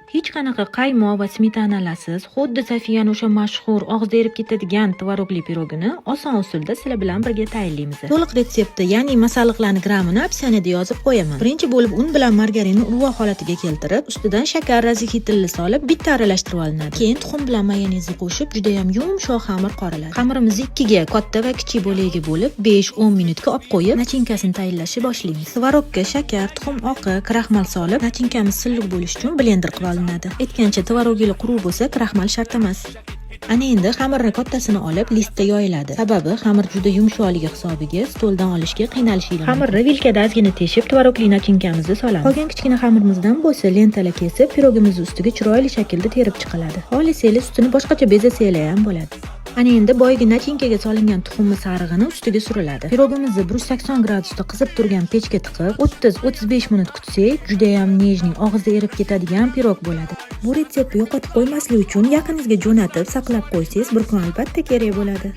Hech qanaqa qaymoq va smetanalasiz, xuddi Safiyani o'sha mashhur og'izda erib ketadigan tvorogli pirogini oson usulda sizlar bilan birga tayyorlaymiz. To'liq retsepti, ya'ni masalliqlarning grammini opsioniyada yozib qo'yaman. Birinchi bo'lib un bilan margarinni urug'oq holatiga keltirib, ustidan shakar razixitili solib bitta aralashtirib olinadi. Keyin tuxum bilan mayonezni qo'shib, juda ham yumshoq xamir qoriladi. Xamirimizni ikkiga, katta va kichik bo'lakga bo'lib, 5-10 minutga olib qo'yib, nachinkasini tayyorlashni boshlaymiz. Tvorogga shakar, tuxum oqi, kraxmal solib, nachinkamiz silliq bo'lishi uchun blender qilib olinadi. Aytgancha tvorogli quruq bo'lsa, kraxmal shart emas. Ana endi xamirni kattasini olib listda yoyiladi. Sababi xamir juda yumshoqligi hisobiga stoldan olishga qiynalishinglar. Xamirni vilkada ozgina teshib, tvorogli nachinkamizni solamiz. Qolgan kichkina xamirimizdan bo'lsa lentalar kesib, pirogimizni ustiga chiroyli shaklda terib chiqiladi. Xohlasangiz ustini boshqacha bezasangiz ham bo'ladi. Ana endi boyagi nachinkaga solingan tuxumni sarig'ini ustiga suriladi. Pirogimizni 180 gradusda qizib turgan pechga tiqib, 30-35 minut kutsak, juda ham nejniy, og'izda erib ketadigan pirog bo'ladi. Bu retseptni yo'qotib qo'ymaslik uchun yaqiningizga jo'natib, saqlab qo'ysangiz, bir kun albatta kerak bo'ladi.